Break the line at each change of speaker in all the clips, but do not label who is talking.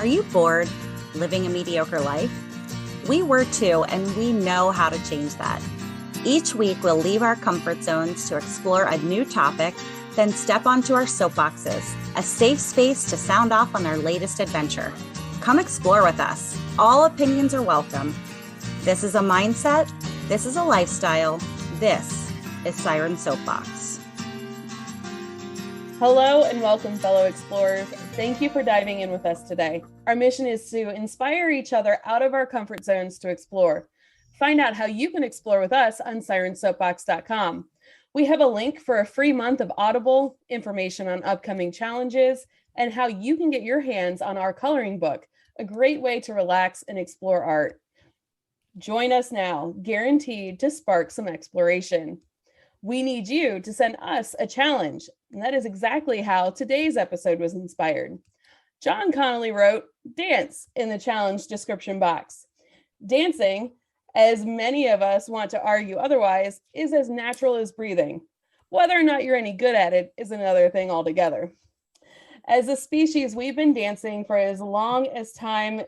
Are you bored living a mediocre life? We were too, and we know how to change that. Each week, we'll leave our comfort zones to explore a new topic, then step onto our soapboxes, a safe space to sound off on our latest adventure. Come explore with us. All opinions are welcome. This is a mindset. This is a lifestyle. This is SirenSoapbox.
Hello and welcome, fellow explorers. Thank you for diving in with us today. Our mission is to inspire each other out of our comfort zones to explore. Find out how you can explore with us on SirenSoapbox.com. We have a link for a free month of Audible, information on upcoming challenges, and how you can get your hands on our coloring book, a great way to relax and explore art. Join us now, guaranteed to spark some exploration. We need you to send us a challenge, and that is exactly how today's episode was inspired. John Connolly wrote, "Dance" in the challenge description box. Dancing, as many of us want to argue otherwise, is as natural as breathing. Whether or not you're any good at it is another thing altogether. As a species, we've been dancing for as long as time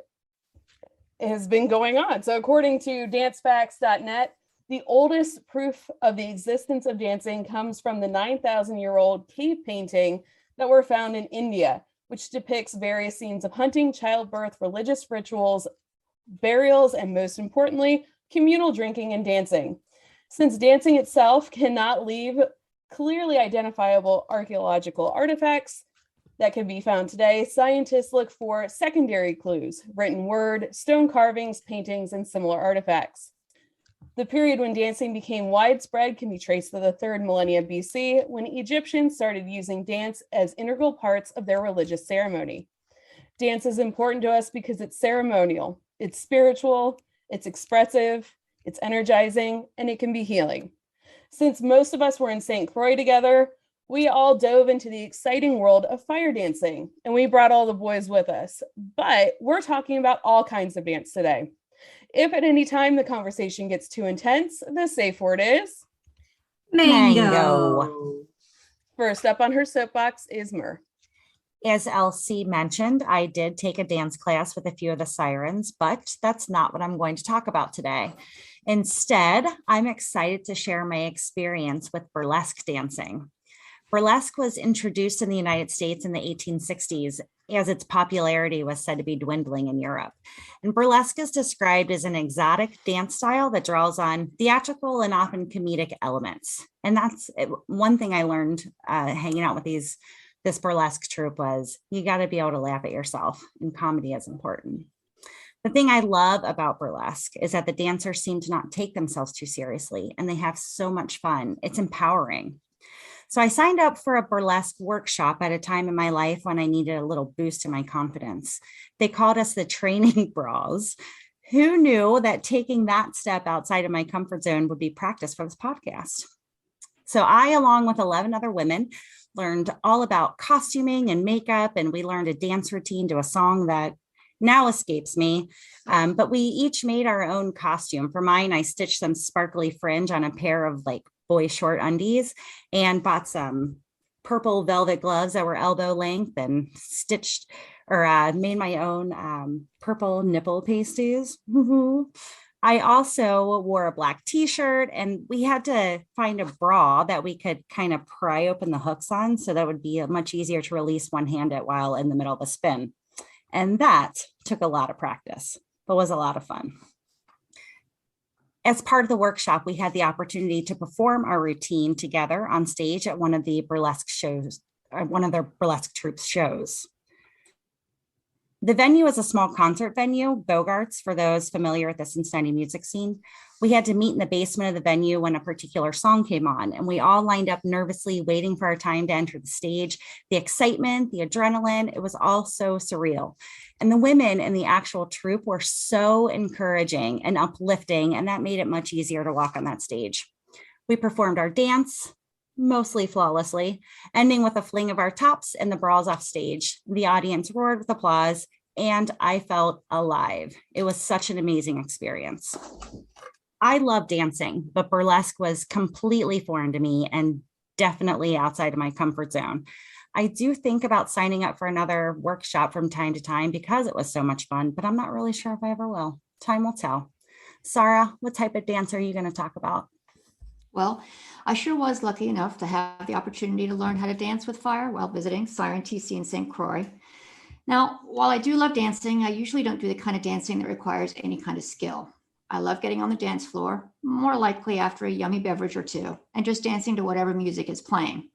has been going on. So according to dancefacts.net, the oldest proof of the existence of dancing comes from the 9,000-year-old cave painting that were found in India, which depicts various scenes of hunting, childbirth, religious rituals, burials, and most importantly, communal drinking and dancing. Since dancing itself cannot leave clearly identifiable archaeological artifacts that can be found today, scientists look for secondary clues: written word, stone carvings, paintings, and similar artifacts. The period when dancing became widespread can be traced to the 3rd millennia BC, when Egyptians started using dance as integral parts of their religious ceremony. Dance is important to us because it's ceremonial, it's spiritual, it's expressive, it's energizing, and it can be healing. Since most of us were in St. Croix together, we all dove into the exciting world of fire dancing, and we brought all the boys with us. But we're talking about all kinds of dance today. If at any time the conversation gets too intense, the safe word is
Mango.
First up on her soapbox is Myrrh.
As Elsie mentioned, I did take a dance class with a few of the Sirens, but that's not what I'm going to talk about today. Instead, I'm excited to share my experience with burlesque dancing. Burlesque was introduced in the United States in the 1860s, as its popularity was said to be dwindling in Europe. And burlesque is described as an exotic dance style that draws on theatrical and often comedic elements. And that's one thing I learned hanging out with this burlesque troupe was you got to be able to laugh at yourself, and comedy is important. The thing I love about burlesque is that the dancers seem to not take themselves too seriously, and they have so much fun. It's empowering. So I signed up for a burlesque workshop at a time in my life when I needed a little boost in my confidence. They called us the training bras. Who knew that taking that step outside of my comfort zone would be practice for this podcast? So I, along with 11 other women, learned all about costuming and makeup, and we learned a dance routine to a song that now escapes me. But we each made our own costume. For mine, I stitched some sparkly fringe on a pair of boy short undies and bought some purple velvet gloves that were elbow length and stitched or made my own purple nipple pasties. I also wore a black t-shirt, and we had to find a bra that we could kind of pry open the hooks on, so that would be much easier to release one-handed while in the middle of a spin. And that took a lot of practice, but was a lot of fun. As part of the workshop, we had the opportunity to perform our routine together on stage at one of the burlesque shows, or one of their burlesque troupe's shows. The venue is a small concert venue, Bogart's, for those familiar with the Cincinnati music scene. We had to meet in the basement of the venue when a particular song came on, and we all lined up nervously, waiting for our time to enter the stage. The excitement, the adrenaline, it was all so surreal. And the women in the actual troupe were so encouraging and uplifting, and that made it much easier to walk on that stage. We performed our dance, mostly flawlessly, ending with a fling of our tops and the bras off stage. The audience roared with applause, and I felt alive. It was such an amazing experience. I love dancing, but burlesque was completely foreign to me and definitely outside of my comfort zone. I do think about signing up for another workshop from time to time because it was so much fun, but I'm not really sure if I ever will. Time will tell. Sarah, what type of dance are you going to talk about?
Well, I sure was lucky enough to have the opportunity to learn how to dance with fire while visiting Siren TC in St. Croix. Now, while I do love dancing, I usually don't do the kind of dancing that requires any kind of skill. I love getting on the dance floor, more likely after a yummy beverage or two, and just dancing to whatever music is playing.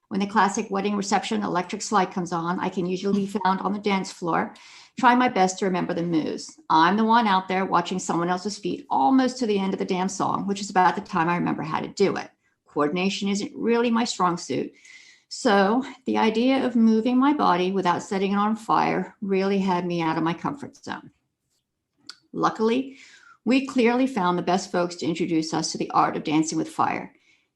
When the classic wedding reception electric slide comes on, I can usually be found on the dance floor, trying my best to remember the moves. I'm the one out there watching someone else's feet almost to the end of the damn song, which is about the time I remember how to do it. Coordination isn't really my strong suit. So the idea of moving my body without setting it on fire really had me out of my comfort zone. Luckily, we clearly found the best folks to introduce us to the art of dancing with fire.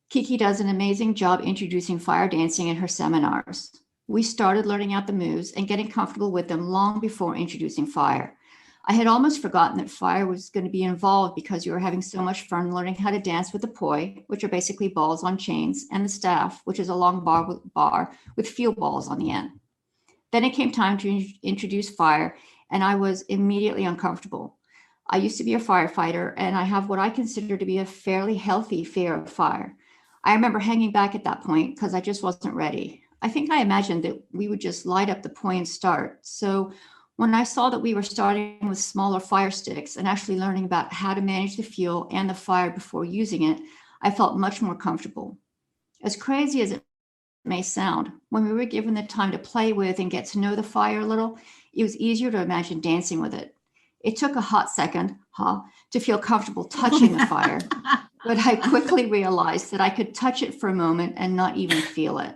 Kiki does an amazing job introducing fire dancing in her seminars. We started learning out the moves and getting comfortable with them long before introducing fire. I had almost forgotten that fire was going to be involved because you were having so much fun learning how to dance with the poi, which are basically balls on chains, and the staff, which is a long bar with fuel balls on the end. Then it came time to introduce fire, and I was immediately uncomfortable. I used to be a firefighter, and I have what I consider to be a fairly healthy fear of fire. I remember hanging back at that point because I just wasn't ready. I think I imagined that we would just light up the poi and start. So when I saw that we were starting with smaller fire sticks and actually learning about how to manage the fuel and the fire before using it, I felt much more comfortable. As crazy as it may sound, when we were given the time to play with and get to know the fire a little, it was easier to imagine dancing with it. It took a hot second, to feel comfortable touching the fire, but I quickly realized that I could touch it for a moment and not even feel it.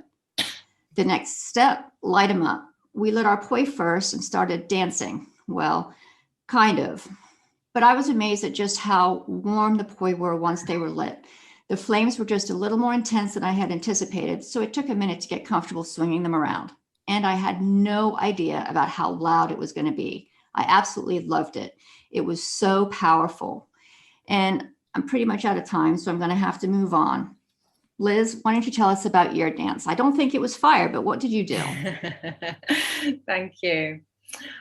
The next step, light them up. We lit our poi first and started dancing. Well, kind of. But I was amazed at just how warm the poi were once they were lit. The flames were just a little more intense than I had anticipated, so it took a minute to get comfortable swinging them around. And I had no idea about how loud it was going to be. I absolutely loved it. It was so powerful. And I'm pretty much out of time, so I'm going to have to move on. Liz, why don't you tell us about your dance? I don't think it was fire, but what did you do?
Thank you.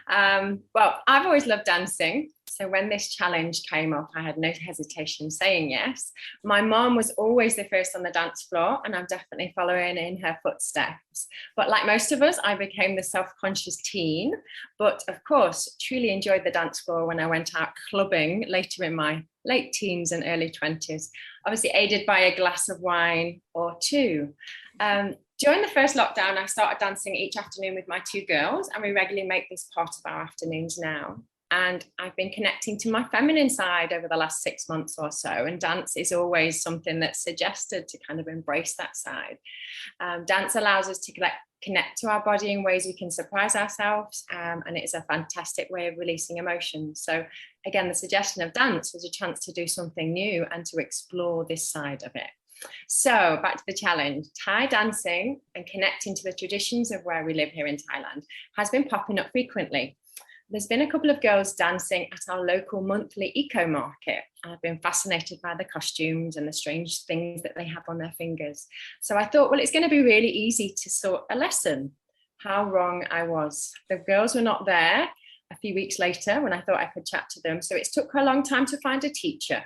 Well, I've always loved dancing. So when this challenge came up, I had no hesitation saying yes. My mom was always the first on the dance floor, and I'm definitely following in her footsteps. But like most of us, I became the self-conscious teen. But of course, truly enjoyed the dance floor when I went out clubbing later in my late teens and early 20s, obviously aided by a glass of wine or two. During the first lockdown, I started dancing each afternoon with my two girls, and we regularly make this part of our afternoons now. And I've been connecting to my feminine side over the last 6 months or so. And dance is always something that's suggested to kind of embrace that side. Dance allows us to connect to our body in ways we can surprise ourselves. And it is a fantastic way of releasing emotions. So again, the suggestion of dance was a chance to do something new and to explore this side of it. So back to the challenge. Thai dancing and connecting to the traditions of where we live here in Thailand has been popping up frequently. There's been a couple of girls dancing at our local monthly eco market. I've been fascinated by the costumes and the strange things that they have on their fingers. So I thought, well, it's going to be really easy to sort a lesson. How wrong I was. The girls were not there a few weeks later when I thought I could chat to them. So it took her a long time to find a teacher.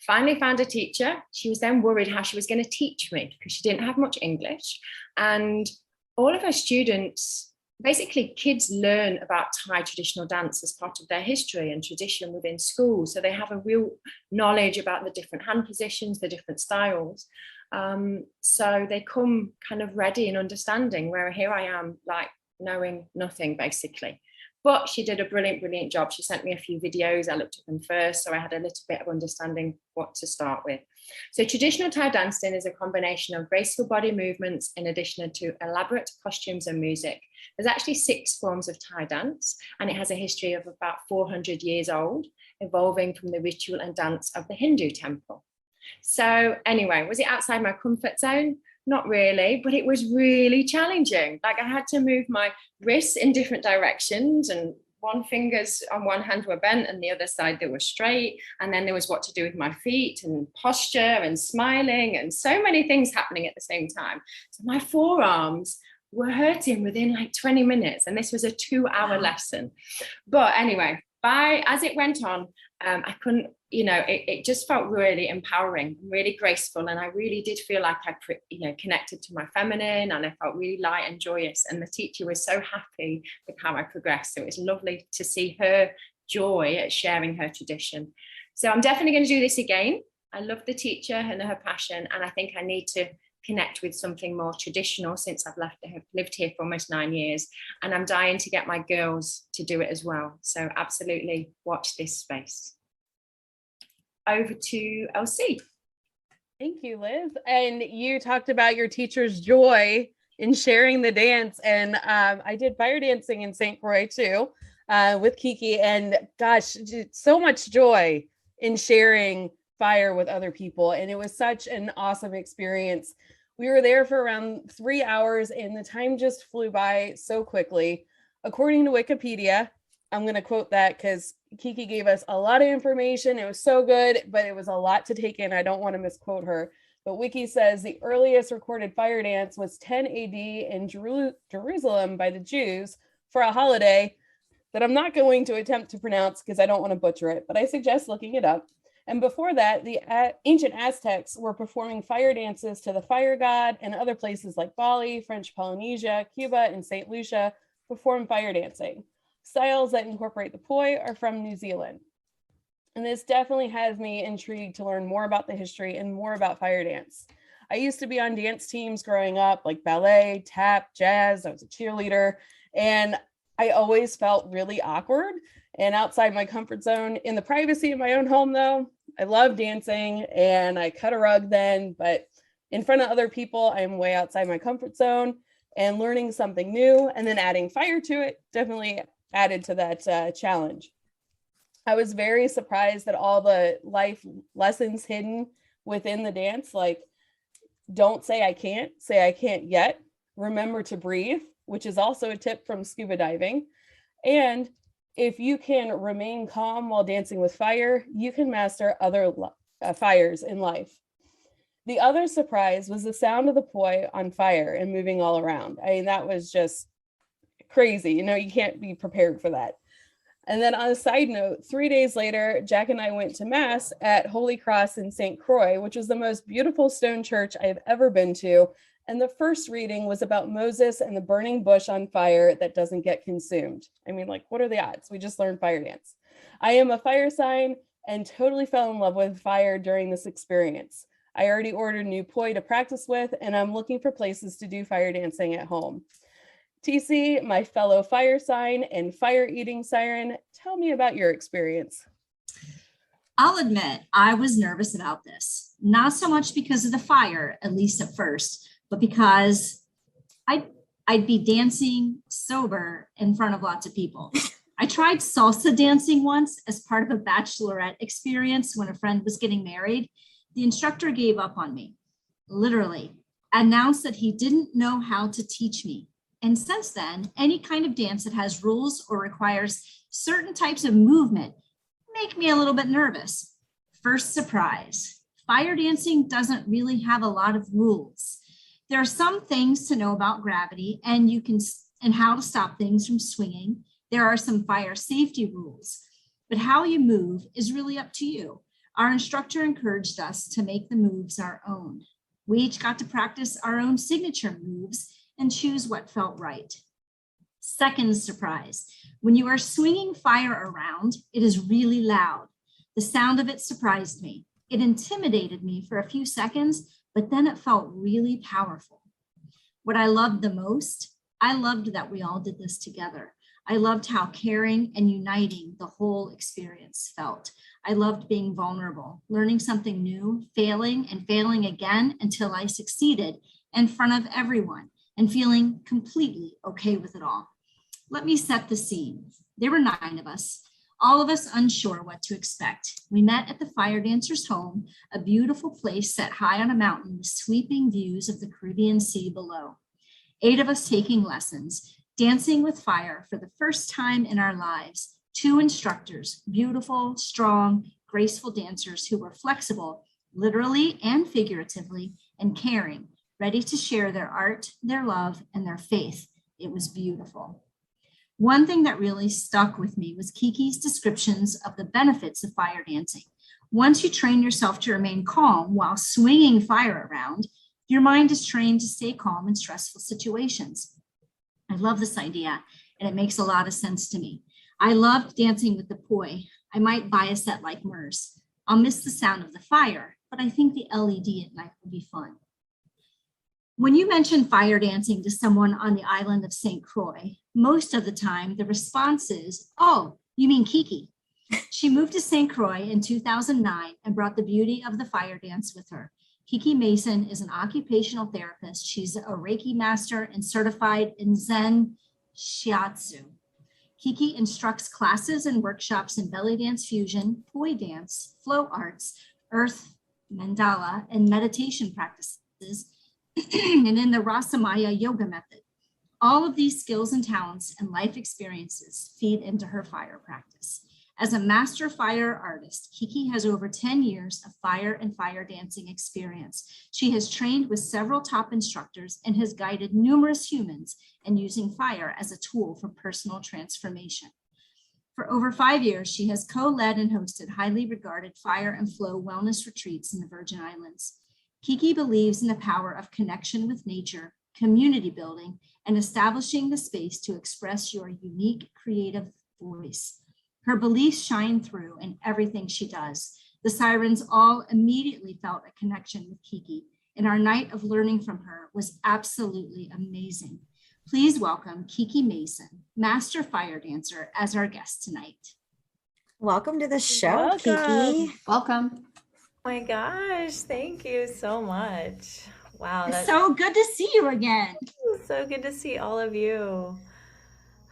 Finally found a teacher. She was then worried how she was going to teach me because she didn't have much English. And all of her students, basically kids learn about Thai traditional dance as part of their history and tradition within school. So they have a real knowledge about the different hand positions, the different styles. So they come kind of ready and understanding, where here I am, like knowing nothing basically. But she did a brilliant job. She sent me a few videos. I looked at them first, so I had a little bit of understanding what to start with. So traditional Thai dancing is a combination of graceful body movements in addition to elaborate costumes and music. There's actually 6 forms of Thai dance, and it has a history of about 400 years old, evolving from the ritual and dance of the Hindu temple. So anyway, was it outside my comfort zone? Not really, but it was really challenging. Like I had to move my wrists in different directions, and one fingers on one hand were bent and the other side they were straight. And then there was what to do with my feet and posture and smiling and so many things happening at the same time. So my forearms were hurting within like 20 minutes. And this was a 2-hour lesson. But anyway, as it went on, I couldn't, it just felt really empowering, really graceful. And I really did feel like I, connected to my feminine, and I felt really light and joyous. And the teacher was so happy with how I progressed. So it was lovely to see her joy at sharing her tradition. So I'm definitely going to do this again. I love the teacher and her passion. And I think I need to connect with something more traditional since I've lived here for almost 9 years, and I'm dying to get my girls to do it as well. So absolutely watch this space. Over to LC.
Thank you, Liz. And you talked about your teacher's joy in sharing the dance. And I did fire dancing in St. Croix too, with Kiki, and gosh, so much joy in sharing fire with other people. And it was such an awesome experience. We were there for around 3 hours and the time just flew by so quickly. According to Wikipedia, I'm going to quote that because Kiki gave us a lot of information. It was so good, but it was a lot to take in. I don't want to misquote her. But Wiki says the earliest recorded fire dance was 10 AD in Jerusalem by the Jews for a holiday that I'm not going to attempt to pronounce because I don't want to butcher it, but I suggest looking it up. And before that, the ancient Aztecs were performing fire dances to the fire god, and other places like Bali, French Polynesia, Cuba, and St. Lucia perform fire dancing. Styles that incorporate the poi are from New Zealand. And this definitely has me intrigued to learn more about the history and more about fire dance. I used to be on dance teams growing up, like ballet, tap, jazz. I was a cheerleader, and I always felt really awkward and outside my comfort zone. In the privacy of my own home, though, I love dancing and I cut a rug then, but in front of other people, I'm way outside my comfort zone, and learning something new and then adding fire to it definitely added to that challenge. I was very surprised at all the life lessons hidden within the dance, like don't say I can't yet, remember to breathe, which is also a tip from scuba diving. And if you can remain calm while dancing with fire, you can master other fires in life. The other surprise was the sound of the poi on fire and moving all around. I mean, that was just crazy. You can't be prepared for that. And then on a side note, 3 days later, Jack and I went to Mass at Holy Cross in St. Croix, which was the most beautiful stone church I've ever been to. And the first reading was about Moses and the burning bush on fire that doesn't get consumed. I mean, like, what are the odds? We just learned fire dance. I am a fire sign and totally fell in love with fire during this experience. I already ordered a new poi to practice with, and I'm looking for places to do fire dancing at home. TC, my fellow fire sign and fire-eating siren, tell me about your experience.
I'll admit I was nervous about this, not so much because of the fire, at least at first, but because I'd be dancing sober in front of lots of people. I tried salsa dancing once as part of a bachelorette experience when a friend was getting married. The instructor gave up on me, literally, announced that he didn't know how to teach me. And since then, any kind of dance that has rules or requires certain types of movement make me a little bit nervous. First surprise, fire dancing doesn't really have a lot of rules. There are some things to know about gravity and how to stop things from swinging. There are some fire safety rules, but how you move is really up to you. Our instructor encouraged us to make the moves our own. We each got to practice our own signature moves and choose what felt right. Second surprise, when you are swinging fire around, it is really loud. The sound of it surprised me. It intimidated me for a few seconds, but then it felt really powerful. What I loved the most, I loved that we all did this together. I loved how caring and uniting the whole experience felt. I loved being vulnerable, learning something new, failing and failing again until I succeeded in front of everyone and feeling completely okay with it all. Let me set the scene. There were 9 of us, all of us unsure what to expect. We met at the fire dancer's home, a beautiful place set high on a mountain with sweeping views of the Caribbean Sea below. 8 of us taking lessons, dancing with fire for the first time in our lives. 2 instructors, beautiful, strong, graceful dancers who were flexible, literally and figuratively, and caring, ready to share their art, their love, and their faith. It was beautiful. One thing that really stuck with me was Kiki's descriptions of the benefits of fire dancing. Once you train yourself to remain calm while swinging fire around, your mind is trained to stay calm in stressful situations. I love this idea, and it makes a lot of sense to me. I loved dancing with the poi. I might buy a set like Mer's. I'll miss the sound of the fire, but I think the LED at night will be fun. When you mention fire dancing to someone on the island of St. Croix, most of the time the response is, "Oh, you mean Kiki." She moved to St. Croix in 2009 and brought the beauty of the fire dance with her. Kiki Mason is an occupational therapist. She's a Reiki master and certified in Zen Shiatsu. Kiki instructs classes and workshops in belly dance fusion, poi dance, flow arts, earth, mandala, and meditation practices, and in the Rasamaya yoga method. All of these skills and talents and life experiences feed into her fire practice. As a master fire artist, Kiki has over 10 years of fire and fire dancing experience. She has trained with several top instructors and has guided numerous humans in using fire as a tool for personal transformation. For over 5 years, she has co-led and hosted highly regarded fire and flow wellness retreats in the Virgin Islands. Kiki believes in the power of connection with nature, community building, and establishing the space to express your unique creative voice. Her beliefs shine through in everything she does. The Sirens all immediately felt a connection with Kiki, and our night of learning from her was absolutely amazing. Please welcome Kiki Mason, Master Fire Dancer, as our guest tonight.
Welcome to the show,
Welcome.
Kiki.
Welcome.
Oh my gosh, thank you so much. Wow,
It's
that's
so good to see you again.
so good to see all of you.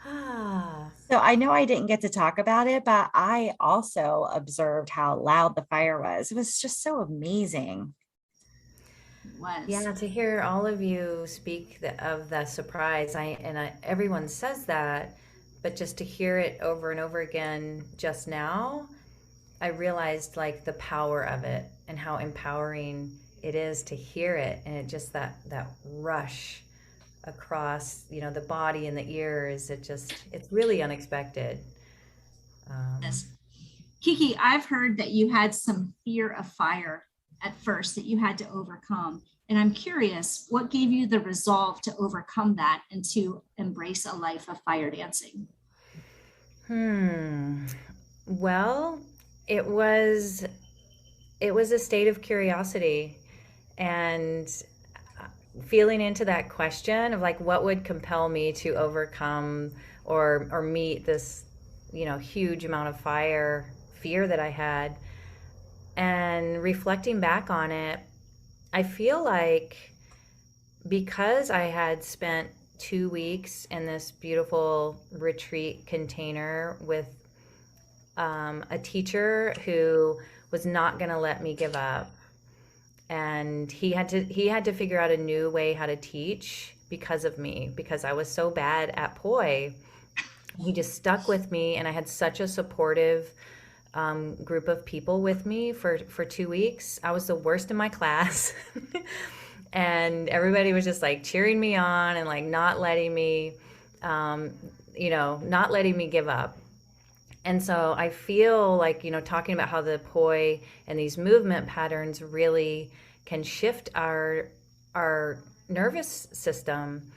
Ah,
So I know I didn't get to talk about it, but I also observed how loud the fire was. It was just so amazing.
Was.
yeah, to hear all of you speak of the surprise, everyone says that, but just to hear it over and over again just now, I realized like the power of it and how empowering it is to hear it, and it just that rush across the body and the ears. It's really unexpected.
Yes. Kiki, I've heard that you had some fear of fire at first that you had to overcome. And I'm curious, what gave you the resolve to overcome that and to embrace a life of fire dancing?
Well, it was a state of curiosity and feeling into that question of like, what would compel me to overcome or meet this, huge amount of fear that I had. And reflecting back on it, I feel like because I had spent 2 weeks in this beautiful retreat container with a teacher who was not going to let me give up, and he had to figure out a new way how to teach because of me, because I was so bad at poi. He just stuck with me, and I had such a supportive group of people with me for 2 weeks. I was the worst in my class. And everybody was just like cheering me on and like not letting me give up. And so I feel like, talking about how the poi and these movement patterns really can shift our nervous system.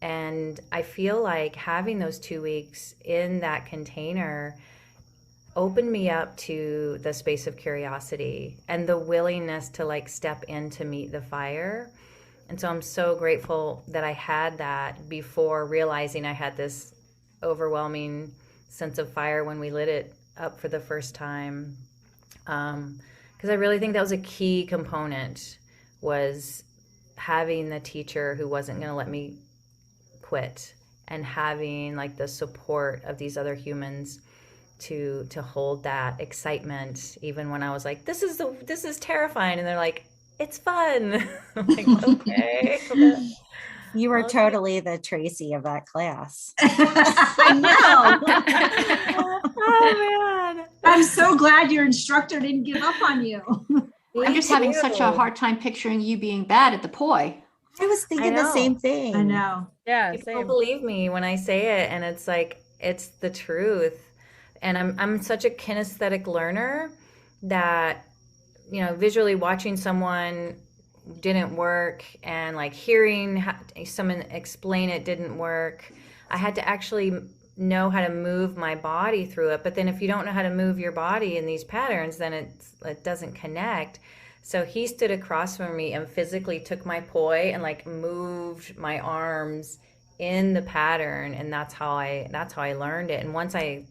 And I feel like having those 2 weeks in that container opened me up to the space of curiosity and the willingness to like step in to meet the fire. And so I'm so grateful that I had that before realizing I had this overwhelming sense of fire when we lit it up for the first time. Because I really think that was a key component, was having the teacher who wasn't going to let me quit, and having like the support of these other humans to hold that excitement even when I was like, this is terrifying, and they're like, it's fun. I'm like, okay.
You were
Okay.
totally the Tracy of that class.
I know.
Oh man.
I'm so glad your instructor didn't give up on you.
I'm just having such a hard time picturing you being bad at the poi.
I was thinking the same thing.
I know.
Yeah,
People
same.
believe me when I say it, and it's like it's the truth. And I'm such a kinesthetic learner that, visually watching someone didn't work, and like hearing someone explain it didn't work. I had to actually know how to move my body through it. But then if you don't know how to move your body in these patterns, then it doesn't connect. So he stood across from me and physically took my poi and like moved my arms in the pattern, and that's how I learned it. And once I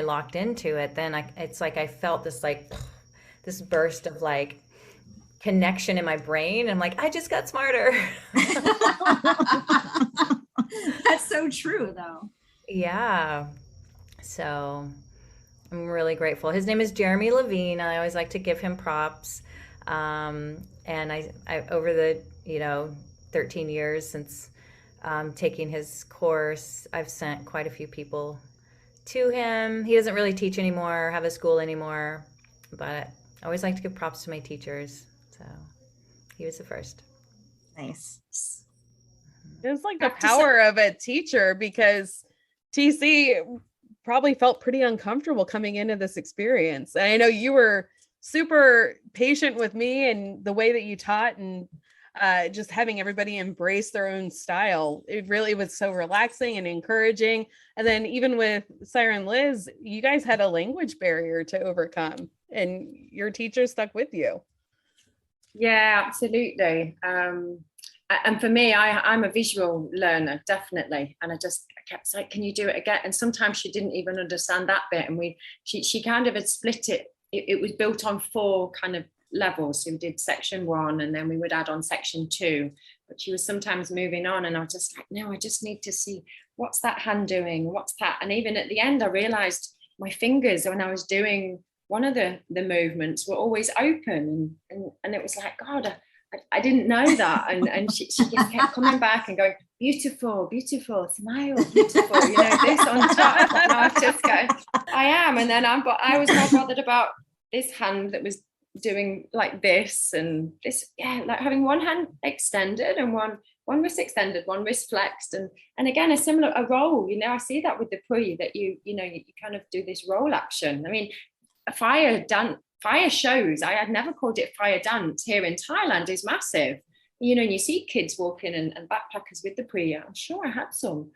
locked into it, then it's like I felt this like this burst of like connection in my brain. I'm like, I just got smarter.
That's so true, though.
Yeah. So I'm really grateful. His name is Jeremy Levine. I always like to give him props. And I over the 13 years since taking his course, I've sent quite a few people to him. He doesn't really teach anymore, have a school anymore, but I always like to give props to my teachers. So he was the first.
Nice.
It's like the power of a teacher, because TC probably felt pretty uncomfortable coming into this experience. And I know you were super patient with me and the way that you taught, and just having everybody embrace their own style. It really was so relaxing and encouraging. And then even with Siren Liz, you guys had a language barrier to overcome, and your teacher stuck with you.
Yeah, absolutely. And for me, I'm a visual learner, definitely. And I kept saying, can you do it again? And sometimes she didn't even understand that bit. And she kind of had split it. It was built on 4 kind of levels. So we did section 1, and then we would add on section 2. But she was sometimes moving on, and I was just like, no, I just need to see, what's that hand doing? What's that? And even at the end, I realized my fingers, when I was doing one of the movements, were always open. And it was like, God, I didn't know that. And she just kept coming back and going, beautiful, beautiful, smile, beautiful, this on top. And I was just going, I am. And then I was more bothered about this hand that was doing like this and this, like having one hand extended and one wrist extended, one wrist flexed. And again, a roll, I see that with the pui, that you kind of do this roll action. I mean, a fire shows, I had never called it fire dance, here in Thailand is massive. And you see kids walking and backpackers with the pui. I'm sure I had some.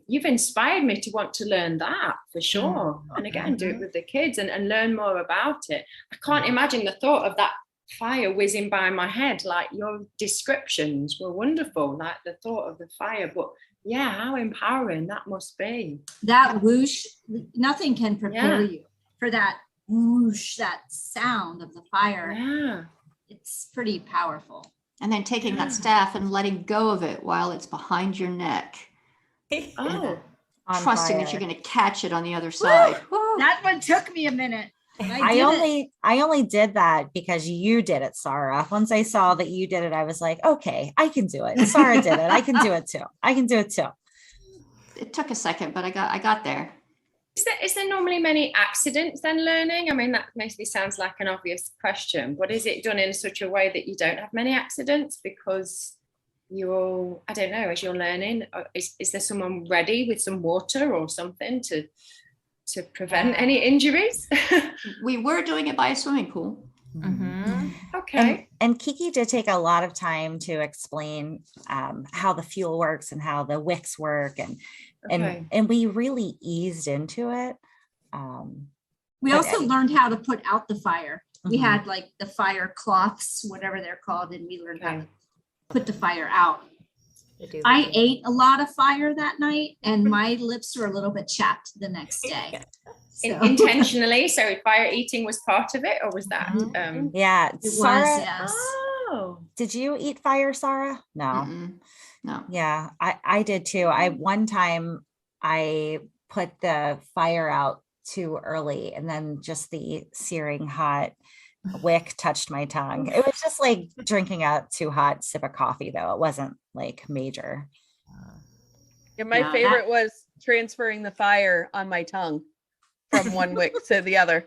You've inspired me to want to learn that for sure. And again, do it with the kids and learn more about it. I can't imagine the thought of that fire whizzing by my head. Like, your descriptions were wonderful, like the thought of the fire. But yeah, how empowering that must be.
That whoosh, nothing can prepare you for that whoosh, that sound of the fire.
Yeah.
It's pretty powerful.
And then taking that staff and letting go of it while it's behind your neck.
Oh,
Trusting that you're going to catch it on the other side.
That one took me a minute.
I only did that because you did it, Sarah. Once I saw that you did it, I was like, okay, I can do it. Sarah did it. I can do it too.
It took a second, but I got there.
Is there normally many accidents then learning? I mean, that mostly sounds like an obvious question, but is it done in such a way that you don't have many accidents because I don't know, as you're learning, is there someone ready with some water or something to prevent any injuries?
We were doing it by a swimming pool.
Mm-hmm. Okay.
And Kiki did take a lot of time to explain how the fuel works and how the wicks work, and we really eased into it.
We also learned how to put out the fire. We had like the fire cloths, whatever they're called, and we learned how to put the fire out. I ate a lot of fire that night, and my lips were a little bit chapped the next day. So.
Intentionally, so fire eating was part of it, or was that?
Yeah,
it
Sarah,
was. Yes.
Oh,
did you eat fire, Sarah? No.
Mm-mm. No.
Yeah, I did too. One time I put the fire out too early, and then just the searing hot wick touched my tongue. It was just like drinking a too hot sip of coffee, though. It wasn't like major.
Yeah, my favorite was transferring the fire on my tongue from one wick to the other.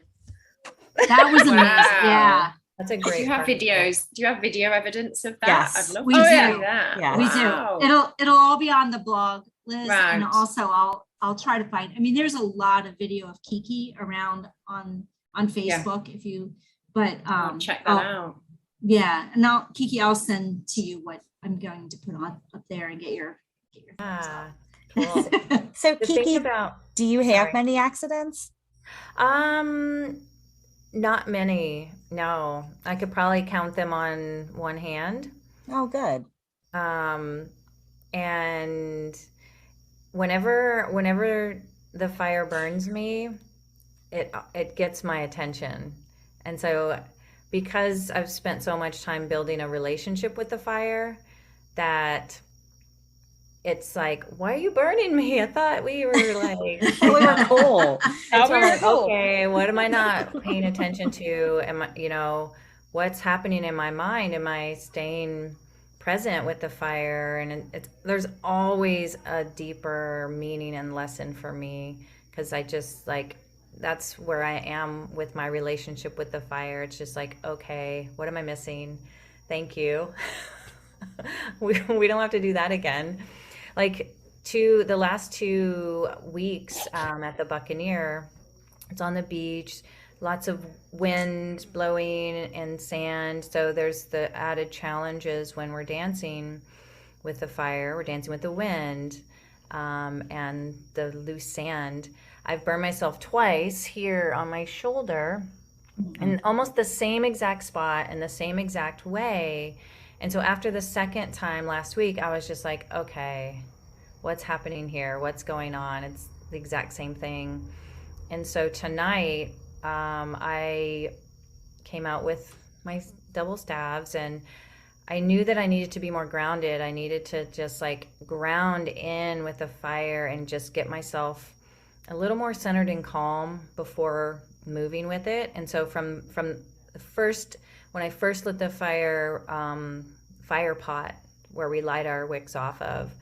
That was amazing. Yeah.
That's a
Do
great
you have
practical.
videos? Do you have video evidence of that?
Yes,
I'd love
we
to
do.
see that.
Yeah.
We
Wow.
do. It'll all be on the blog, Liz, and
Right.
also I'll try to find. I mean, there's a lot of video of Kiki around on Facebook if you. But
I'll check that out.
Yeah, and Kiki, I'll send to you what I'm going to put on up there and get your thumbs up.
Cool.
So
The thing
Kiki,
about,
do you have
sorry.
many accidents?
Not many. No, I could probably count them on one hand.
Oh, good.
And whenever the fire burns me, it gets my attention. And so because I've spent so much time building a relationship with the fire, that it's like, why are you burning me? I thought we were like,
We were cool.
and so
we
I'm
were
like,
cool.
okay, what am I not paying attention to? Am I, what's happening in my mind? Am I staying present with the fire? And there's always a deeper meaning and lesson for me, because I just like, that's where I am with my relationship with the fire. It's just like, okay, what am I missing? Thank you. we don't have to do that again. Like the last 2 weeks at the Buccaneer, it's on the beach, lots of wind blowing and sand. So there's the added challenges when we're dancing with the fire. We're dancing with the wind and the loose sand. I've burned myself twice here on my shoulder in almost the same exact spot and the same exact way. And so after the second time last week, I was just like, okay, what's happening here? What's going on? It's the exact same thing. And so tonight, I came out with my double stabs, and I knew that I needed to be more grounded. I needed to just like ground in with the fire and just get myself a little more centered and calm before moving with it. And so from the first, when I first lit the fire pot where we light our wicks off of,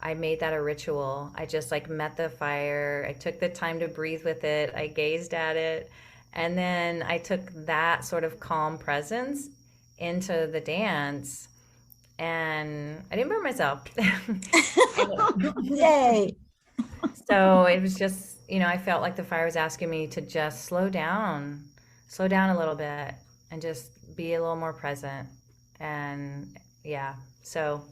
I made that a ritual. I just like met the fire. I took the time to breathe with it. I gazed at it. And then I took that sort of calm presence into the dance, and I didn't burn myself.
Yay.
So it was just, I felt like the fire was asking me to just slow down a little bit and just be a little more present. And yeah, so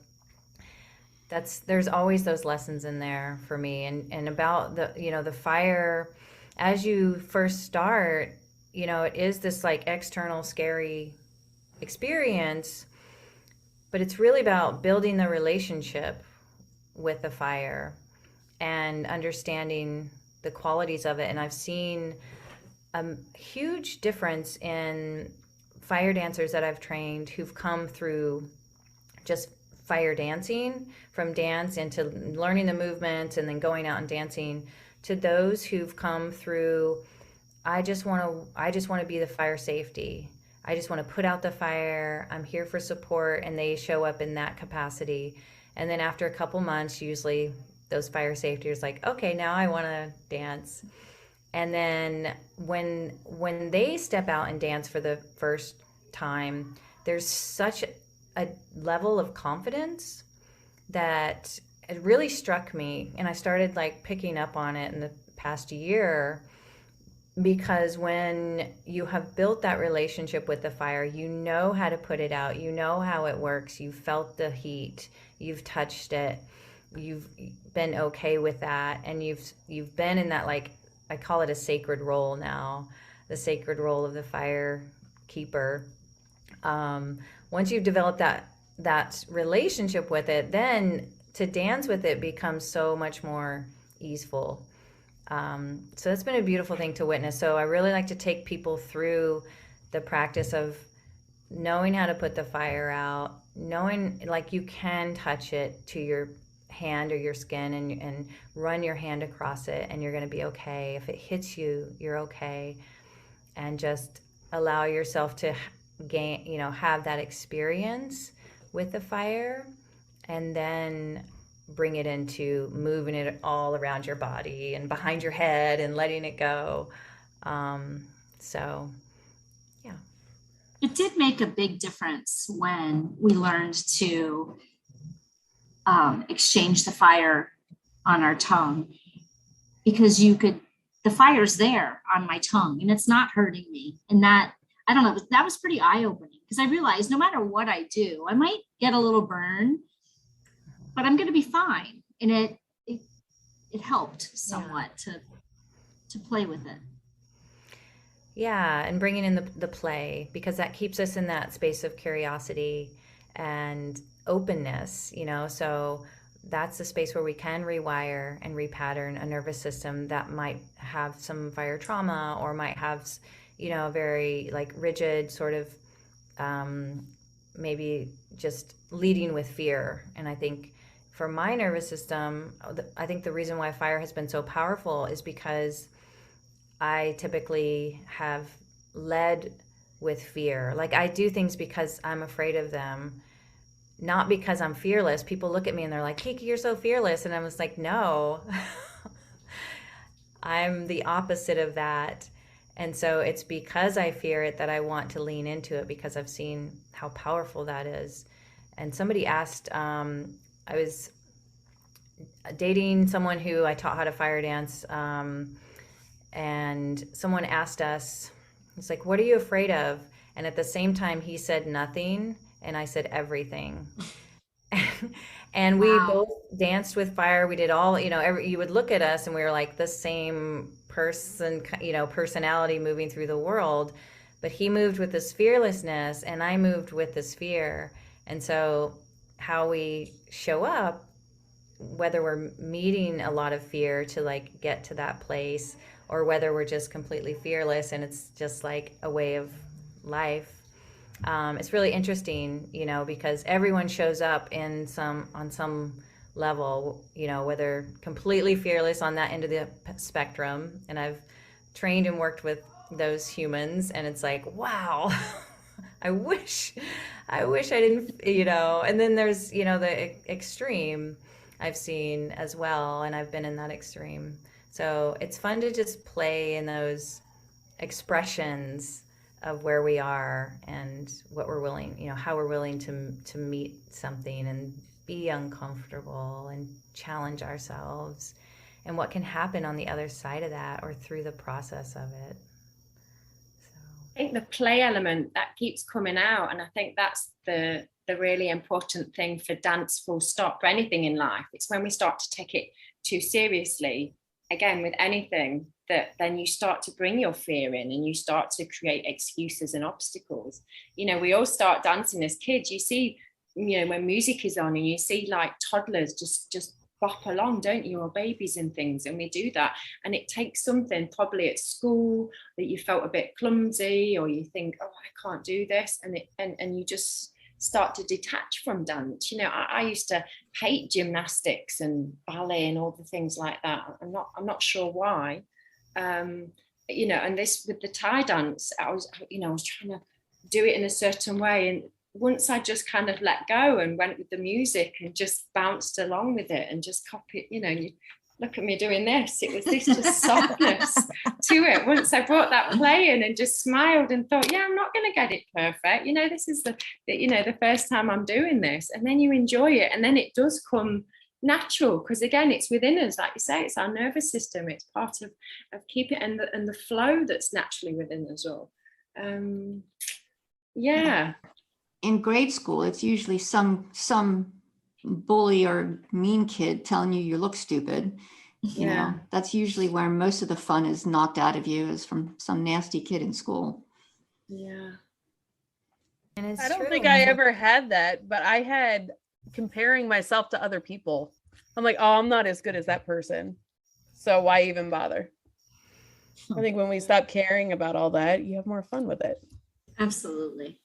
there's always those lessons in there for me. And about the fire, as you first start, it is this like external scary experience, but it's really about building the relationship with the fire and understanding the qualities of it. And I've seen a huge difference in fire dancers that I've trained who've come through just fire dancing, from dance into learning the movements and then going out and dancing, to those who've come through, I just want to be the fire safety. I just want to put out the fire. I'm here for support, and they show up in that capacity. And then after a couple months, usually those fire safety's like, okay, now I want to dance. And then when they step out and dance for the first time, there's such a level of confidence that it really struck me. And I started like picking up on it in the past year, because when you have built that relationship with the fire, you know how to put it out, you know how it works, you've felt the heat, you've touched it, you've been okay with that, and you've been in that, like, I call it a sacred role now, the sacred role of the fire keeper. Once you've developed that relationship with it, then to dance with it becomes so much more easeful. So that's been a beautiful thing to witness. So I really like to take people through the practice of knowing how to put the fire out, knowing like you can touch it to your hand or your skin, and run your hand across it, and you're going to be okay. If it hits you, you're okay. And just allow yourself to have that experience with the fire, and then bring it into moving it all around your body and behind your head and letting it go. So, yeah.
It did make a big difference when we learned to exchange the fire on our tongue, because the fire's there on my tongue and it's not hurting me. And that, I don't know, that was pretty eye-opening, because I realized no matter what I do, I might get a little burn, but I'm going to be fine. And it helped somewhat to play with it.
Yeah, and bringing in the play, because that keeps us in that space of curiosity and openness, so that's the space where we can rewire and repattern a nervous system that might have some fire trauma, or might have, a very like rigid sort of maybe just leading with fear. And I think for my nervous system, I think the reason why fire has been so powerful is because I typically have led with fear. Like, I do things because I'm afraid of them, not because I'm fearless. People look at me and they're like, Kiki, you're so fearless. And I was like, no, I'm the opposite of that. And so it's because I fear it that I want to lean into it, because I've seen how powerful that is. And somebody asked, I was dating someone who I taught how to fire dance, and someone asked us, it's like, what are you afraid of? And at the same time, he said nothing, and I said everything. And we both danced with fire. We did all, you would look at us and we were like the same person, personality moving through the world. But he moved with this fearlessness and I moved with this fear. And so how we show up, whether we're meeting a lot of fear to like get to that place, or whether we're just completely fearless and it's just like a way of life. It's really interesting, because everyone shows up on some level, whether completely fearless on that end of the spectrum. And I've trained and worked with those humans, and it's like, wow, I wish I didn't, and then there's, the extreme I've seen as well. And I've been in that extreme. So it's fun to just play in those expressions of where we are and what we're willing, how we're willing to meet something and be uncomfortable and challenge ourselves, and what can happen on the other side of that or through the process of it. So
I think the play element that keeps coming out, and I think that's the really important thing for dance, full stop, for anything in life. It's when we start to take it too seriously, again, with anything, that then you start to bring your fear in and you start to create excuses and obstacles. We all start dancing as kids. You see, when music is on and you see like toddlers just bop along, don't you, or babies and things, and we do that. And it takes something probably at school that you felt a bit clumsy, or you think, oh, I can't do this, and you just start to detach from dance. I used to hate gymnastics and ballet and all the things like that. I'm not sure why. And this with the Thai dance, I was trying to do it in a certain way, and once I just kind of let go and went with the music and just bounced along with it and just copied, you look at me doing this, it was this just softness to it. Once I brought that play in and just smiled and thought, yeah, I'm not going to get it perfect, this is the first time I'm doing this, and then you enjoy it, and then it does come natural, because again, it's within us, like you say, it's our nervous system, it's part of keeping it, and the flow that's naturally within us all.
In grade school, it's usually some bully or mean kid telling you look stupid. That's usually where most of the fun is knocked out of you, is from some nasty kid in school.
Yeah.
And
I don't think I ever had that, but I had comparing myself to other people. I'm like, oh, I'm not as good as that person, so why even bother? I think when we stop caring about all that, you have more fun with it.
Absolutely.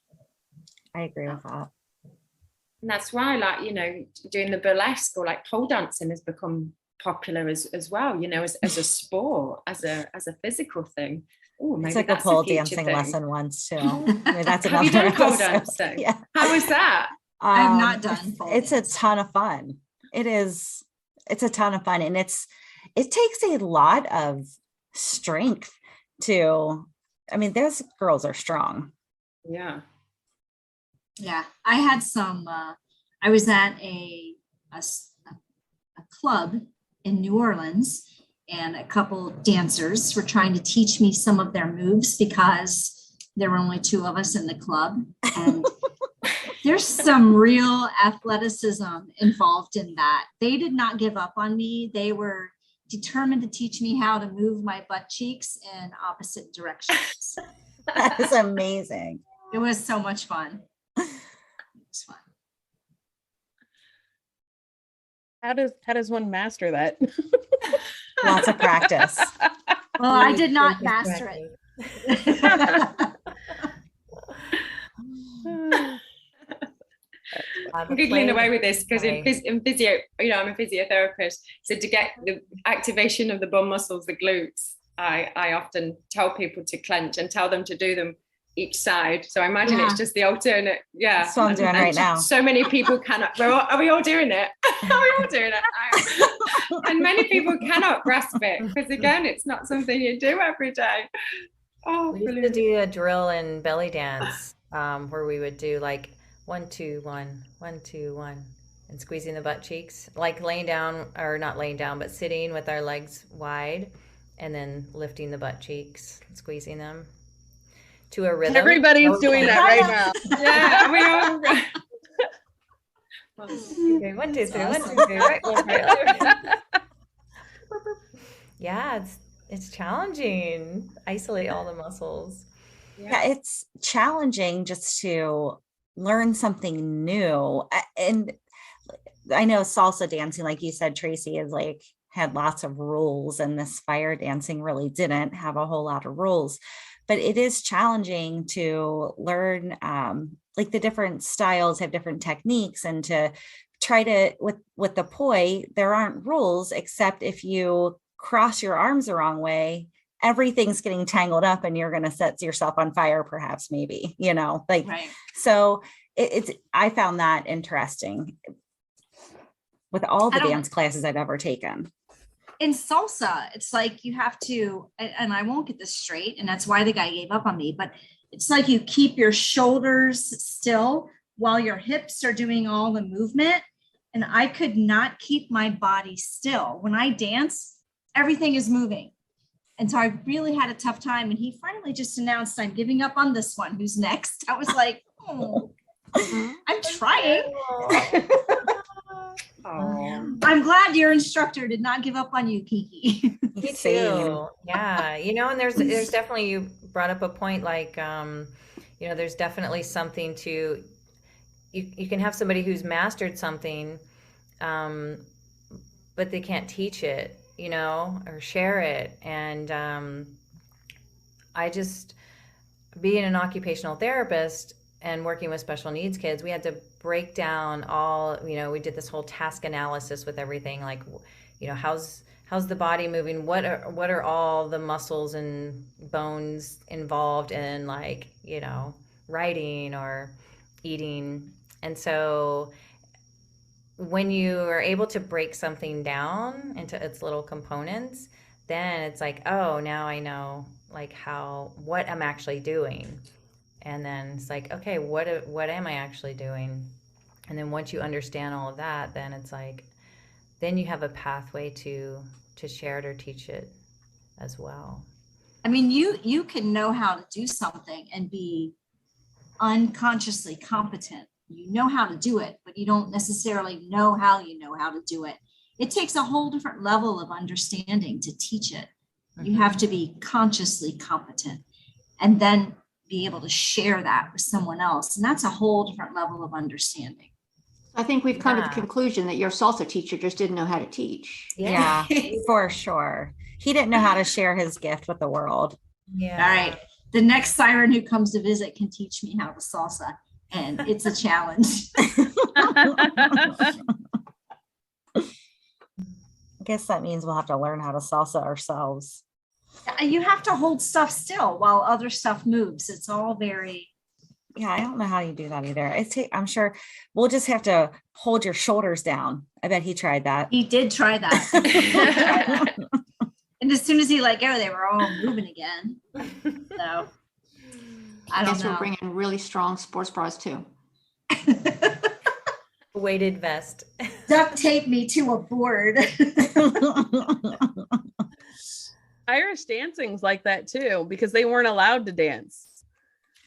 I agree with that.
And that's why, like, doing the burlesque or like pole dancing has become popular as well, as a sport, as a physical thing. Ooh, maybe
it's like a pole dancing lesson once too. That's
have you done
episode.
pole dancing?
Yeah.
How was that?
I've not done pole
it's
dance.
A ton of fun. It's a ton of fun, and it takes a lot of strength to, those girls are strong.
Yeah.
Yeah, I had some, I was at a club in New Orleans, and a couple dancers were trying to teach me some of their moves because there were only two of us in the club. And there's some real athleticism involved in that. They did not give up on me. They were determined to teach me how to move my butt cheeks in opposite directions.
That is amazing.
It was so much fun. It was fun.
How does one master that?
Lots of practice.
Well, I did not master it.
I'm giggling away with this because in physio, I'm a physiotherapist. So to get the activation of the bum muscles, the glutes, I often tell people to clench and tell them to do them each side. So I imagine it's just the alternate. Yeah.
That's what I'm doing right now.
So many people cannot. Are we all doing it? Are we all doing it? And many people cannot grasp it because, again, it's not something you do every day. Oh,
we used to do a drill in belly dance where we would do like 1, 2, 1, 1, 2, 1, and squeezing the butt cheeks, like laying down, or not laying down, but sitting with our legs wide, and then lifting the butt cheeks, squeezing them to a rhythm.
Everybody's doing that right now.
Yeah, we all.
1, 2, 3, 1, 2, 3, right. Yeah, it's challenging. Isolate all the muscles.
Yeah, it's challenging just to learn something new. And I know salsa dancing, like you said, Tracy, is like had lots of rules, and this fire dancing really didn't have a whole lot of rules. But it is challenging to learn, like the different styles have different techniques, and to try to, with the poi, there aren't rules, except if you cross your arms the wrong way, everything's getting tangled up and you're going to set yourself on fire, perhaps, maybe, like, right. So I found that interesting with all the dance classes I've ever taken.
In salsa, it's like you have to, and I won't get this straight, and that's why the guy gave up on me, but it's like you keep your shoulders still while your hips are doing all the movement. And I could not keep my body still. When I dance, everything is moving. And so I really had a tough time. And he finally just announced, I'm giving up on this one. Who's next? I was like, I'm trying. I'm glad your instructor did not give up on you, Kiki.
Me too. Yeah. And there's definitely, you brought up a point, like, there's definitely something to, you can have somebody who's mastered something, but they can't teach it, or share it. And I just, being an occupational therapist and working with special needs kids, we had to break down all, we did this whole task analysis with everything, like, how's the body moving? What are all the muscles and bones involved in, like, writing or eating? And so when you are able to break something down into its little components, then it's like, oh, now I know, like, what I'm actually doing. And then it's like, okay, what am I actually doing? And then once you understand all of that, then it's like, then you have a pathway to share it or teach it as well.
I mean, you can know how to do something and be unconsciously competent. You know how to do it, but you don't necessarily know how you know how to do it. It takes a whole different level of understanding to teach it. Mm-hmm. You have to be consciously competent and then be able to share that with someone else. And that's a whole different level of understanding.
I think we've come to the conclusion that your salsa teacher just didn't know how to teach.
Yeah, for sure. He didn't know how to share his gift with the world.
Yeah. All right. The next siren who comes to visit can teach me how to salsa, and it's a challenge.
I guess that means we'll have to learn how to salsa ourselves.
You have to hold stuff still while other stuff moves. It's all very...
Yeah, I don't know how you do that either. I'm sure we'll just have to hold your shoulders down. I bet he tried that.
He did try that. And as soon as he let go, they were all moving again. So
I guess we're
know.
bringing really strong sports bras too.
Weighted vest.
Duct tape me to a board.
Irish dancing's like that too, because they weren't allowed to dance.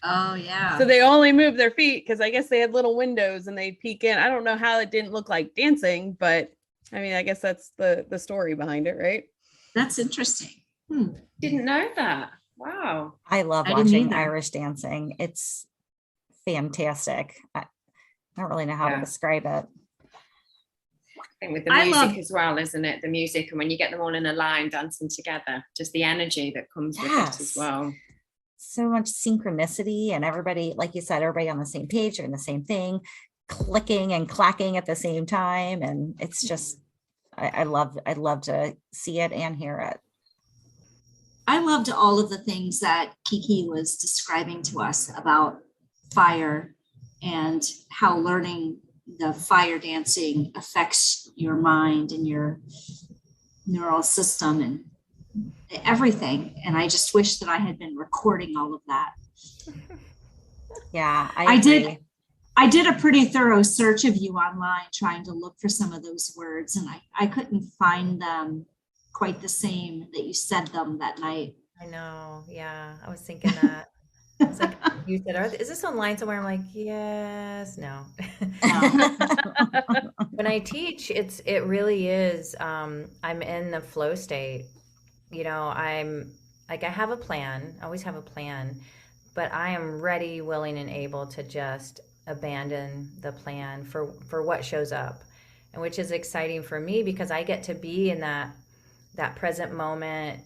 Oh yeah.
So they only moved their feet because I guess they had little windows and they'd peek in. I don't know how it didn't look like dancing, but I mean, I guess that's the story behind it, right?
That's interesting.
Didn't know that. Wow.
I love
I didn't
watching
either.
Irish dancing. It's fantastic. I don't really know how to
Yeah.
describe it.
I think with the
I
music
love-
as well, isn't it? The music, and when you get them all in a line dancing together, just the energy that comes with it as
Yes.
well.
So much synchronicity, and everybody, like you said, everybody on the same page, doing the same thing, clicking and clacking at the same time. And it's just, I'd love to see it and hear it.
I loved all of the things that Kiki was describing to us about fire and how learning the fire dancing affects your mind and your neural system and everything. And I just wish that I had been recording all of that.
Yeah,
I did.
agree.
I did a pretty thorough search of you online trying to look for some of those words, and I couldn't find them quite the same that you said them that night.
I know. Yeah. I was thinking that. It's like you said, is this online somewhere? I'm like, yes, no. When I teach, it really is. I'm in the flow state. You know, I'm like, I have a plan, I always have a plan, but I am ready, willing, and able to just abandon the plan for what shows up, and which is exciting for me because I get to be in that present moment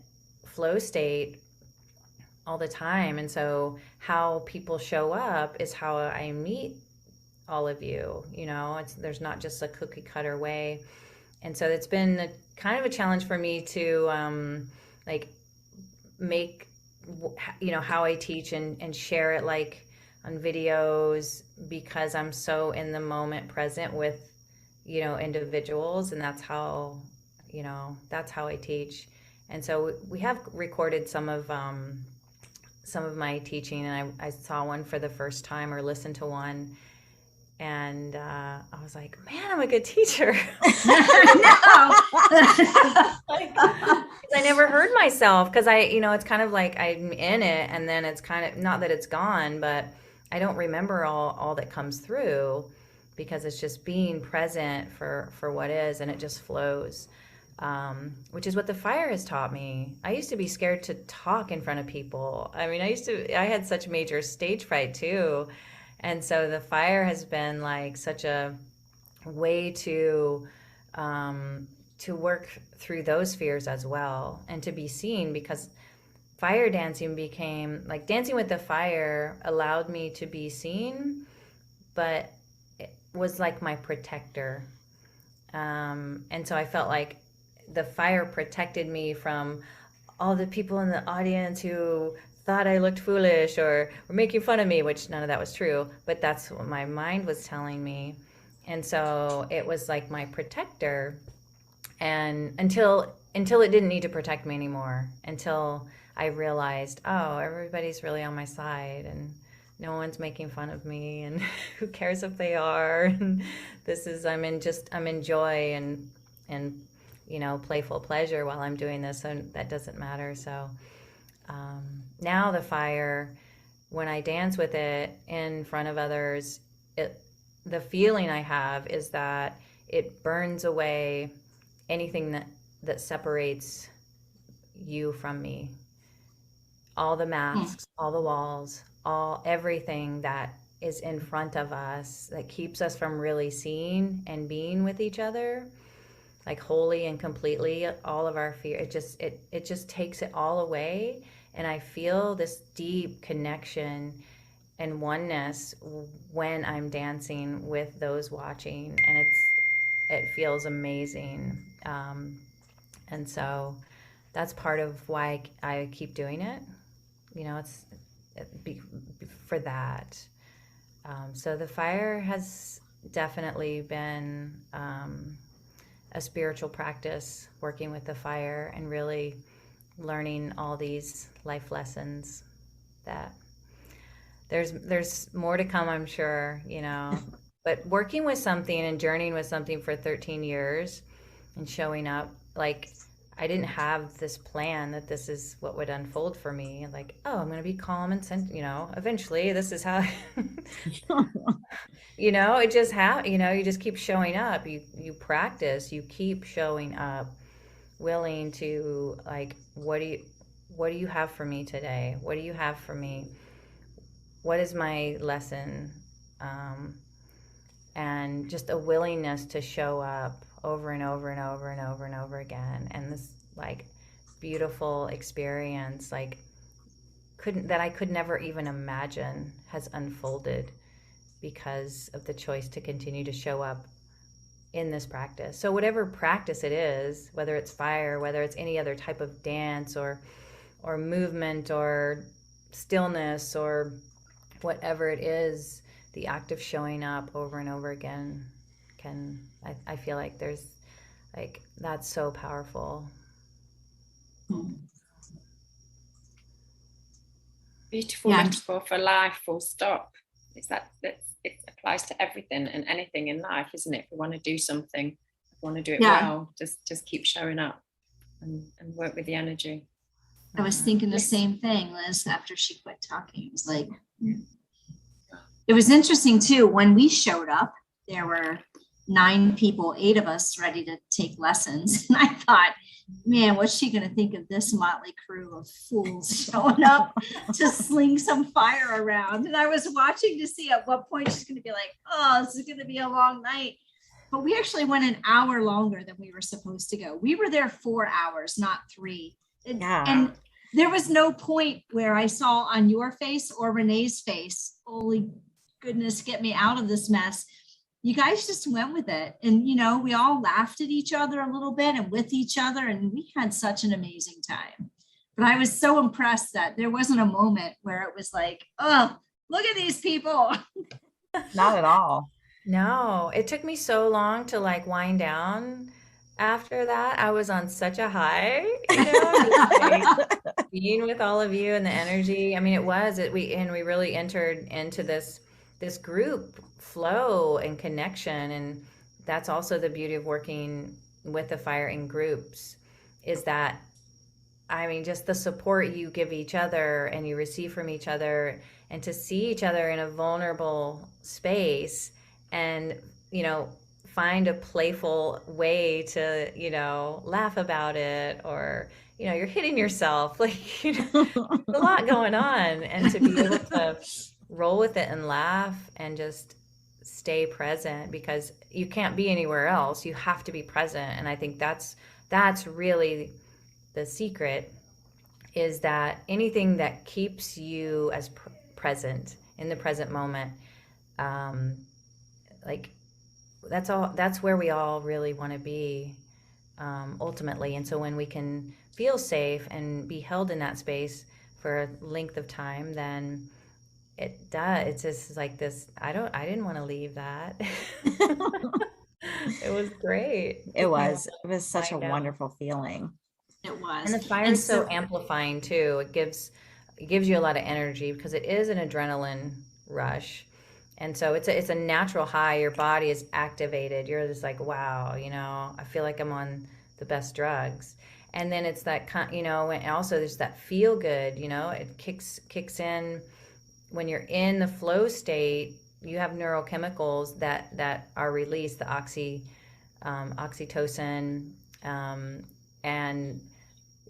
flow state all the time. And so how people show up is how I meet all of you. You know, there's not just a cookie cutter way. And so it's been kind of a challenge for me to like make, you know, how I teach and share it like on videos, because I'm so in the moment present with, you know, individuals. And that's how, you know, that's how I teach. And so we have recorded some of my teaching, and I saw one for the first time or listened to one. And I was like, man, I'm a good teacher. Like, I never heard myself because it's kind of like I'm in it, and then it's kind of not that it's gone, but I don't remember all that comes through because it's just being present for what is, and it just flows, which is what the fire has taught me. I used to be scared to talk in front of people. I mean, I had such major stage fright too. And so the fire has been like such a way to work through those fears as well, and to be seen, because fire dancing became like dancing with the fire allowed me to be seen, but it was like my protector. And so I felt like the fire protected me from all the people in the audience who thought I looked foolish or were making fun of me, which none of that was true, but that's what my mind was telling me. And so it was like my protector, and until it didn't need to protect me anymore, until I realized, oh, everybody's really on my side and no one's making fun of me, and who cares if they are, and I'm in joy and you know, playful pleasure while I'm doing this, so that doesn't matter. So now the fire, when I dance with it in front of others, the feeling I have is that it burns away anything that separates you from me. All the masks, all the walls, everything that is in front of us that keeps us from really seeing and being with each other, like wholly and completely, all of our fear. It just takes it all away. And I feel this deep connection and oneness when I'm dancing with those watching, and it feels amazing. And so that's part of why I keep doing it. You know, it's for that. So the fire has definitely been a spiritual practice, working with the fire and really learning all these life lessons that there's more to come, I'm sure, you know. But working with something and journeying with something for 13 years and showing up, like I didn't have this plan that this is what would unfold for me. Like, oh, I'm going to be calm and you know, eventually this is how, you know, it just you know, you just keep showing up. You practice, you keep showing up, willing to like, what do you have for me today? What do you have for me? What is my lesson? And just a willingness to show up over and over and over and over and over again. And this like beautiful experience, like I could never even imagine has unfolded because of the choice to continue to show up in this practice. So whatever practice it is, whether it's fire, whether it's any other type of dance or movement or stillness or whatever it is, the act of showing up over and over again I feel like there's like, that's so powerful.
Beautiful metaphor for life, full stop. It applies to everything and anything in life, isn't it? If we want to do something, if we want to do it well, just keep showing up and work with the energy.
I was thinking the same thing, Liz, after she quit talking. It was like, it was interesting too. When we showed up, there were 9 people, 8 of us ready to take lessons. And I thought, man, what's she going to think of this motley crew of fools showing up to sling some fire around? And I was watching to see at what point she's going to be like, oh, this is going to be a long night. But we actually went an hour longer than we were supposed to go. We were there 4 hours, not 3. And there was no point where I saw on your face or Renee's face, holy goodness, get me out of this mess. You guys just went with it. And, you know, we all laughed at each other a little bit and with each other. And we had such an amazing time. But I was so impressed that there wasn't a moment where it was like, oh, look at these people.
Not at all.
No, it took me so long to like wind down. After that, I was on such a high, you know, like being with all of you and the energy. I mean, we really entered into this group flow and connection. And that's also the beauty of working with the fire in groups, is that, I mean, just the support you give each other and you receive from each other, and to see each other in a vulnerable space and, you know, find a playful way to, you know, laugh about it, or, you know, you're hitting yourself, like, you know, a lot going on, and to be able to roll with it and laugh and just stay present, because you can't be anywhere else. You have to be present. And I think that's really the secret, is that anything that keeps you as present in the present moment, like, that's where we all really want to be, ultimately. And so when we can feel safe and be held in that space for a length of time, then it's just like this, I didn't want to leave that. It was great.
It was such a wonderful feeling.
It was.
And the fire is so amplifying too. It gives you a lot of energy, because it is an adrenaline rush. And so it's a natural high. Your body is activated. You're just like, wow, you know, I feel like I'm on the best drugs. And then it's that, you know, and also there's that feel good, you know, it kicks in when you're in the flow state. You have neurochemicals that are released, the oxytocin, and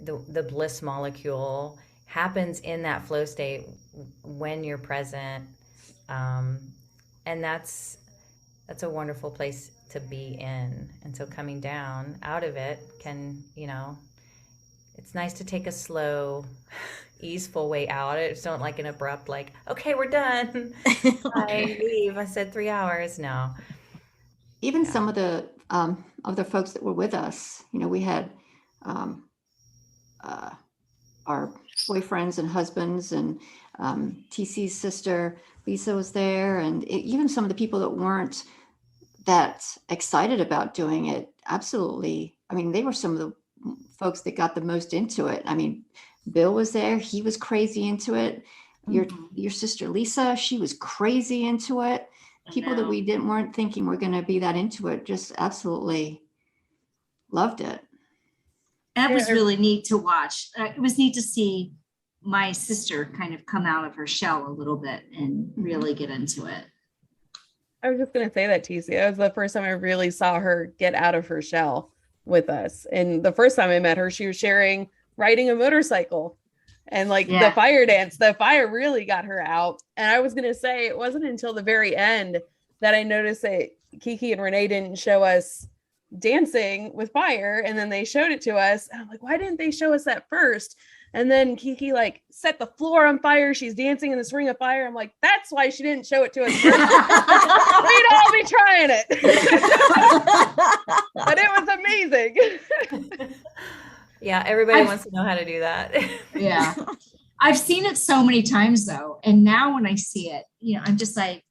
the bliss molecule happens in that flow state when you're present. And that's a wonderful place to be in. And so coming down out of it can, you know, it's nice to take a slow, easeful way out. It's not like an abrupt, like, okay, we're done. I leave. I said 3 hours. No.
Even some of the folks that were with us, you know, we had our boyfriends and husbands, and TC's sister Lisa was there, and even some of the people that weren't that excited about doing it. Absolutely. I mean, they were some of the folks that got the most into it. I mean, Bill was there. He was crazy into it. Your sister Lisa, she was crazy into it. People that we weren't thinking were going to be that into it just absolutely loved it.
That was really neat to watch. It was neat to see my sister kind of come out of her shell a little bit and really get into it.
I was just going to say that, TC. That was the first time I really saw her get out of her shell with us. And the first time I met her, she was riding a motorcycle. And the fire dance, the fire really got her out. And I was going to say, it wasn't until the very end that I noticed that Kiki and Renee didn't show us dancing with fire. And then they showed it to us. And I'm like, why didn't they show us that first? And then Kiki set the floor on fire. She's dancing in this ring of fire. I'm like, that's why she didn't show it to us first. We'd all be trying it. But it was amazing.
Yeah, everybody wants to know how to do that.
Yeah. I've seen it so many times though. And now when I see it, I'm just like,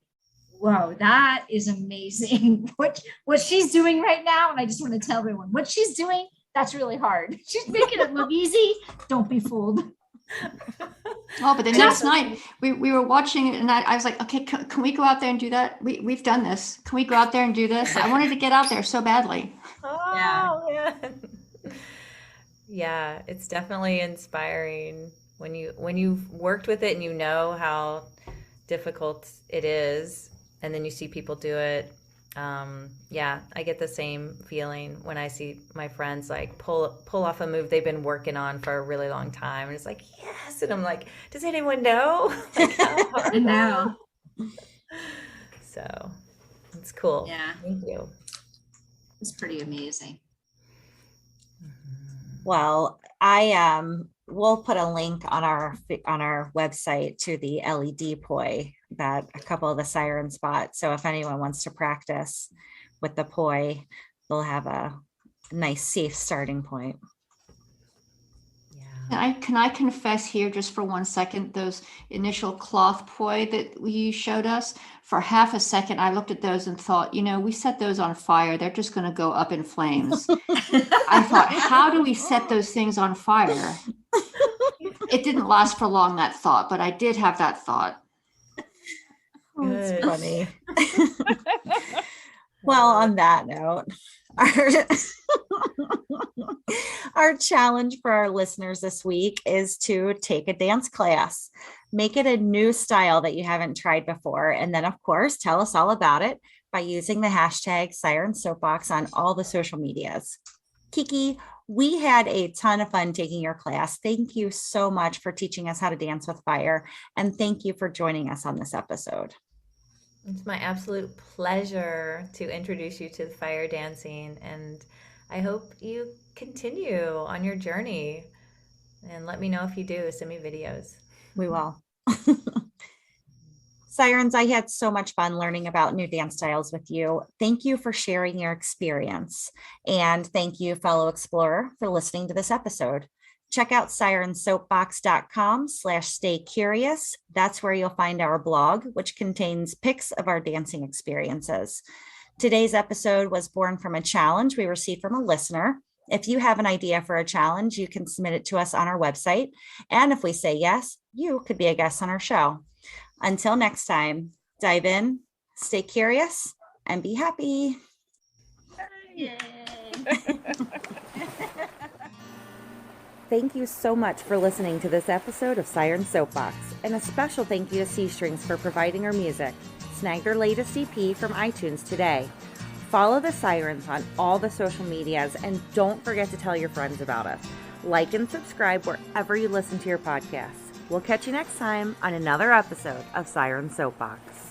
whoa, that is amazing. What she's doing right now. And I just want to tell everyone what she's doing. That's really hard. She's making it look easy. Don't be fooled.
Oh, but the next night we were watching it and I was like, okay, can we go out there and do that? We've done this. Can we go out there and do this? I wanted to get out there so badly.
Oh, yeah. Yeah, it's definitely inspiring when you've worked with it and you know how difficult it is, and then you see people do it. Yeah, I get the same feeling when I see my friends pull off a move they've been working on for a really long time, and it's like, yes, and I'm like, does anyone know? How hard
I know.
So it's cool.
Yeah,
thank you.
It's pretty amazing.
Well, we'll put a link on our website to the LED poi that a couple of the Sirens bought. So if anyone wants to practice with the poi, they'll have a nice, safe starting point.
Can I confess here just for 1 second, those initial cloth poi that you showed us, for half a second, I looked at those and thought, we set those on fire. They're just going to go up in flames. I thought, how do we set those things on fire? It didn't last for long, that thought, but I did have that thought.
Oh, it's funny. Well, on that note, our challenge for our listeners this week is to take a dance class. Make it a new style that you haven't tried before. And then, of course, tell us all about it by using the hashtag SirenSoapbox on all the social medias. Kiki, we had a ton of fun taking your class. Thank you so much for teaching us how to dance with fire. And thank you for joining us on this episode.
It's my absolute pleasure to introduce you to fire dancing, and I hope you continue on your journey, and let me know if you do. Send me videos.
We will. Sirens, I had so much fun learning about new dance styles with you. Thank you for sharing your experience, and thank you, fellow explorer, for listening to this episode. Check out SirenSoapbox.com/stay curious. That's where you'll find our blog, which contains pics of our dancing experiences. Today's episode was born from a challenge we received from a listener. If you have an idea for a challenge, you can submit it to us on our website. And if we say yes, you could be a guest on our show. Until next time, dive in, stay curious, and be happy. Yay. Thank you so much for listening to this episode of Siren Soapbox, and a special thank you to C Strings for providing our music. Snag their latest EP from iTunes today. Follow the Sirens on all the social medias, and don't forget to tell your friends about us. Like and subscribe wherever you listen to your podcasts. We'll catch you next time on another episode of Siren Soapbox.